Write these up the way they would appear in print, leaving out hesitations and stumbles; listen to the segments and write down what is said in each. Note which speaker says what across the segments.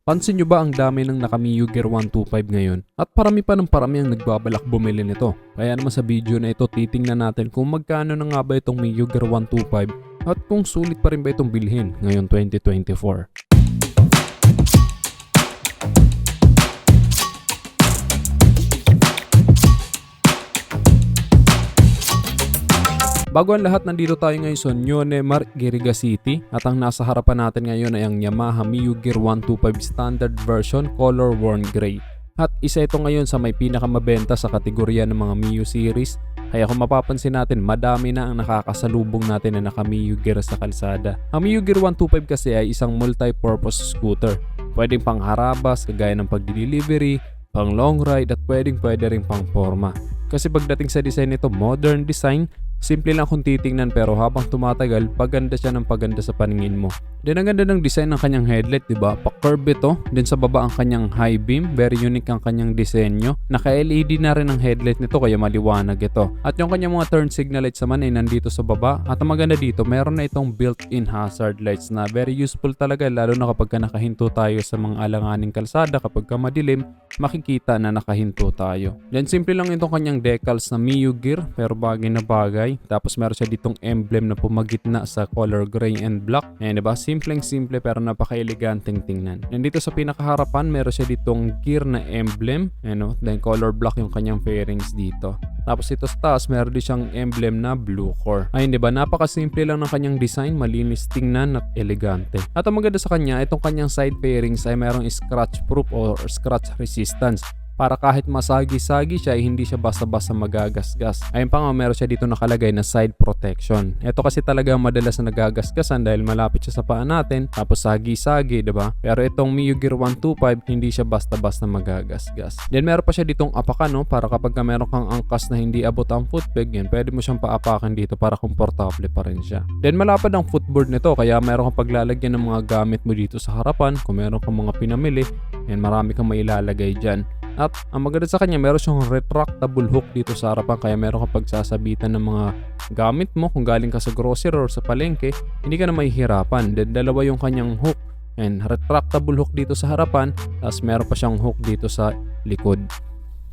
Speaker 1: Pansin nyo ba ang dami ng naka Miyoo Gear 125 ngayon? At parami pa ng parami ang nagbabalak bumili nito. Kaya naman sa video na ito titingnan natin kung magkano na nga ba itong Miyoo Gear 125 at kung sulit pa rin ba itong bilhin ngayon 2024. Bago ang lahat, nandito tayo ngayon sa Nyonemar, Iriga City at ang nasa harapan natin ngayon ay ang Yamaha Miyoo Gear 125 Standard Version Color Worn Gray. At isa ito ngayon sa may pinakamabenta sa kategorya ng mga Miyoo series. Kaya kung mapapansin natin, madami na ang nakakasalubong natin na naka Miyoo Gear sa kalsada. Ang Miyoo Gear 125 kasi ay isang multi-purpose scooter. Pwedeng pang harabas, kagaya ng pagdi-delivery, pang long ride at pwede rin pang forma. Kasi pagdating sa design nito, modern design, simple lang kung titingnan pero habang tumatagal, paganda siya ng paganda sa paningin mo. Then ang ganda ng design ng kanyang headlight, diba? Pa-curve ito. Then sa baba ang kanyang high beam. Very unique ang kanyang disenyo. Naka-LED na rin ang headlight nito kaya maliwanag ito. At yung kanyang mga turn signal lights naman ay nandito sa baba. At ang maganda dito, meron na itong built-in hazard lights na very useful talaga lalo na kapag nakahinto tayo sa mga alanganing kalsada. Kapag madilim, makikita na nakahinto tayo. Then simple lang itong kanyang decals na Miyoo Gear pero bagay na bagay. Tapos meron siya ditong emblem na pumagitna sa color gray and black. Ayan, diba? Simpleng-simple pero napaka-eleganteng tingnan. Nandito sa pinakaharapan, meron siya ditong gear na emblem. Ayan, then color black yung kanyang fairings dito. Tapos ito sa taas, meron din siyang emblem na blue core. Ayun, diba? Napaka-simple lang ng kanyang design, malinis tingnan at elegante. At ang maganda sa kanya, itong kanyang side fairings ay merong scratch proof or scratch resistance. Para kahit masagi-sagi siya ay hindi siya basta-basta magagasgas. Ayun pa nga, meron siya dito nakalagay na side protection. Ito kasi talaga madalas na nagagasgasan dahil malapit siya sa paa natin, tapos sagi-sagi, diba? Pero itong Miyoo Gear 125, hindi siya basta-basta magagasgas. Then meron pa siya ditong apakan, no? Para kapag meron kang angkas na hindi abot ang footpeg, yan, pwede mo siyang paapakan dito para komportable pa rin siya. Then malapad ang footboard nito, kaya meron kang paglalagyan ng mga gamit mo dito sa harapan. Kung meron kang mga pinamili, yan, marami kang mailalagay dyan. At ang maganda sa kanya, meron siyang retractable hook dito sa harapan kaya meron kang pagsasabitan ng mga gamit mo kung galing ka sa grocery or sa palengke, hindi ka na mahihirapan. Then dalawa yung kanyang hook, and retractable hook dito sa harapan, tapos meron pa siyang hook dito sa likod.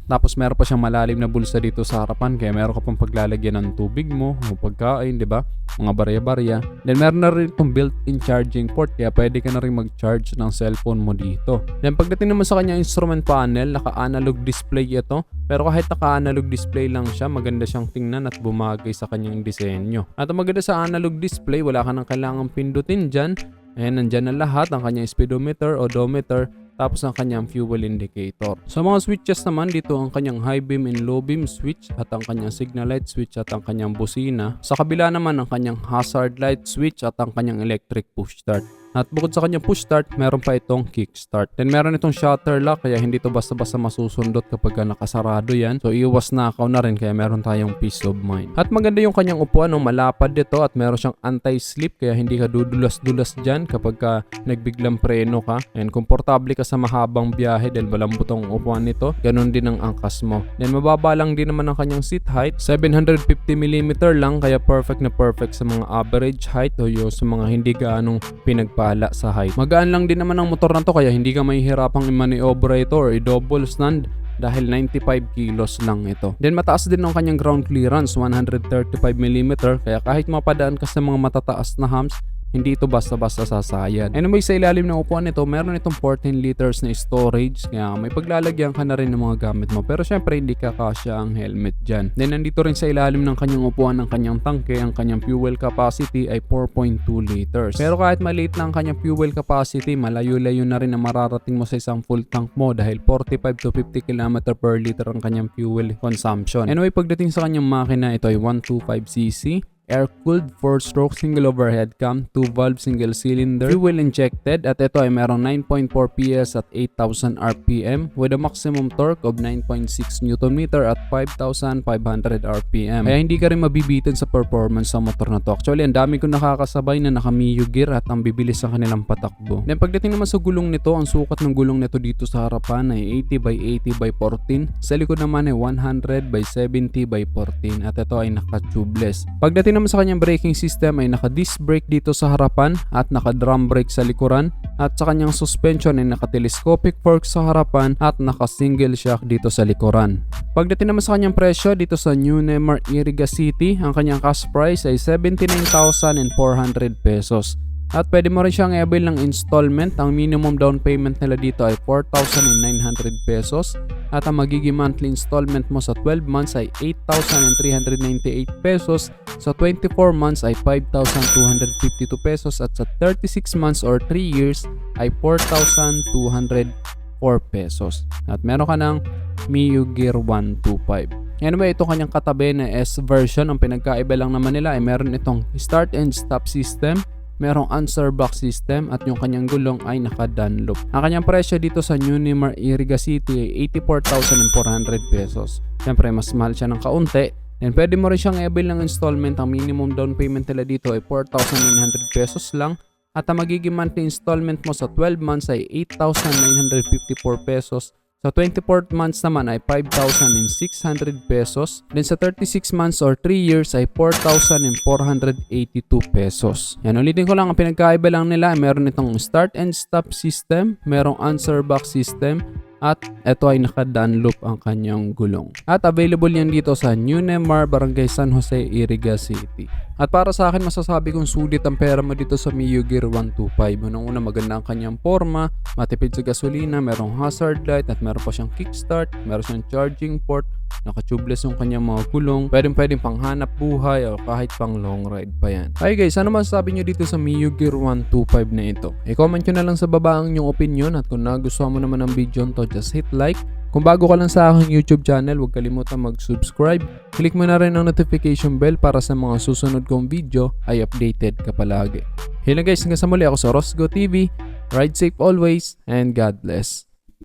Speaker 1: Tapos meron pa siyang malalim na bulsa dito sa harapan kaya meron ka pang paglalagyan ng tubig mo o pagkain, di ba? Mga barya-barya. Then meron na rin itong built-in charging port kaya pwede ka na rin mag-charge ng cellphone mo dito. Then pagdating naman sa kanyang instrument panel, naka-analog display ito. Pero kahit naka-analog display lang siya, maganda siyang tingnan at bumagay sa kanyang disenyo. At ang maganda sa analog display, wala ka nang kailangang pindutin dyan. Ayan, nandyan na lahat, ang kanyang speedometer, odometer, tapos ang kanyang fuel indicator. Sa mga switches naman, dito ang kanyang high beam and low beam switch at ang kanyang signal light switch at ang kanyang busina. Sa kabila naman ang kanyang hazard light switch at ang kanyang electric push start. At bukod sa kanyang push start, meron pa itong kickstart. Then meron itong shutter lock kaya hindi to basta-basta masusundot kapag nakasarado yan. So iwas nakaw na rin kaya meron tayong peace of mind. At maganda yung kanyang upuan, malapad dito at meron siyang anti-slip kaya hindi ka dudulas-dulas dyan kapag nagbiglang preno ka. And komportable ka sa mahabang biyahe dahil malambot ang upuan nito. Ganon din ang angkas mo. Then mababa lang din naman ang kanyang seat height. 750mm lang kaya perfect na perfect sa mga average height o yung sa mga hindi gaanong pinagpala sa height. Magaan lang din naman ang motor na to kaya hindi ka mahihirapang i-maneuver ito or i-double stand dahil 95 kilos lang ito. Then mataas din ang kanyang ground clearance, 135mm kaya kahit mapadaan ka sa mga matataas na humps, hindi ito basta-basta sasayad. Anyway, sa ilalim ng upuan nito, meron itong 14 liters na storage. Kaya may paglalagyan ka na rin ng mga gamit mo. Pero syempre, hindi kakasya ang helmet dyan. Then, nandito rin sa ilalim ng kanyang upuan ng kanyang tangke, ang kanyang fuel capacity ay 4.2 liters. Pero kahit maliit lang ang kanyang fuel capacity, malayo-layo na rin na mararating mo sa isang full tank mo dahil 45 to 50 km per liter ang kanyang fuel consumption. Anyway, pagdating sa kanyang makina, ito ay 125cc. Air-cooled 4-stroke single overhead cam, 2-valve single cylinder, fuel injected at ito ay merong 9.4 PS at 8,000 RPM with a maximum torque of 9.6 Nm at 5,500 RPM. Kaya hindi ka rin mabibitin sa performance sa motor na to. Actually, ang dami ko nakakasabay na naka Miyoo Gear at ang bibilis sa kanilang patakbo. Then pagdating naman sa gulong nito, ang sukat ng gulong nito dito sa harapan ay 80/80/14. Sa likod naman ay 100/70/14 at ito ay naka-tubeless. Pagdating Pagdating naman sa kanyang braking system ay naka-disc brake dito sa harapan at naka-drum brake sa likuran, at sa kanyang suspension ay naka-telescopic fork sa harapan at naka-single shock dito sa likuran. Pagdating naman sa kanyang presyo dito sa New Neymar Iriga City, ang kanyang cash price ay 79,400 pesos. At pwede mo rin siyang i-avail ng installment. Ang minimum down payment nila dito ay 4,900 pesos. At ang magiging monthly installment mo sa 12 months ay 8,398 pesos. Sa 24 months ay 5,252 pesos. At sa 36 months or 3 years ay 4,204 pesos. At meron ka ng Miyoo Gear 125. Anyway, ito kanyang katabi na S version. Ang pinagkaiba lang naman nila ay meron itong start and stop system, merong answer box system, at yung kanyang gulong ay naka-Dunlop. Ang kanyang presyo dito sa New Neymar Iriga City ay 84,400 pesos. Siyempre, mas mahal siya ng kaunti. And pwede mo rin siyang i-avail ng installment. Ang minimum down payment nila dito ay 4,900 pesos lang. At ang magiging monthly installment mo sa 12 months ay 8,954 pesos. Sa 24 months naman ay 5,600 pesos. Then sa 36 months or 3 years ay 4,482 pesos. Yan, ulitin ko lang, ang pinagkaiba lang nila ay meron itong start and stop system, merong answer box system, at ito ay naka-Dunlop ang kanyang gulong. At available yan dito sa New Neymar, Barangay San Jose, Iriga City. At para sa akin, masasabi kong sulit ang pera mo dito sa Miyoo Gear 125. Unang-una, maganda ang kanyang forma, matipid sa gasolina, merong hazard light, at meron pa siyang kickstart, meron siyang charging port, naka-tubeless yung kanyang mga gulong, pwedeng panghanap buhay o kahit pang long ride pa yan. Hi guys, ano masasabi nyo dito sa Miyoo Gear 125 na ito? I-comment nyo na lang sa baba ang inyong opinion, at kung nagustuhan mo naman ang video nito, just hit like. Kung bago ka lang sa aking YouTube channel, huwag kalimutan mag-subscribe. Click mo na rin ang notification bell para sa mga susunod kong video ay updated ka palagi. Hey lang guys, hanggang sa muli, ako sa Rosgo TV. Ride safe always and God bless.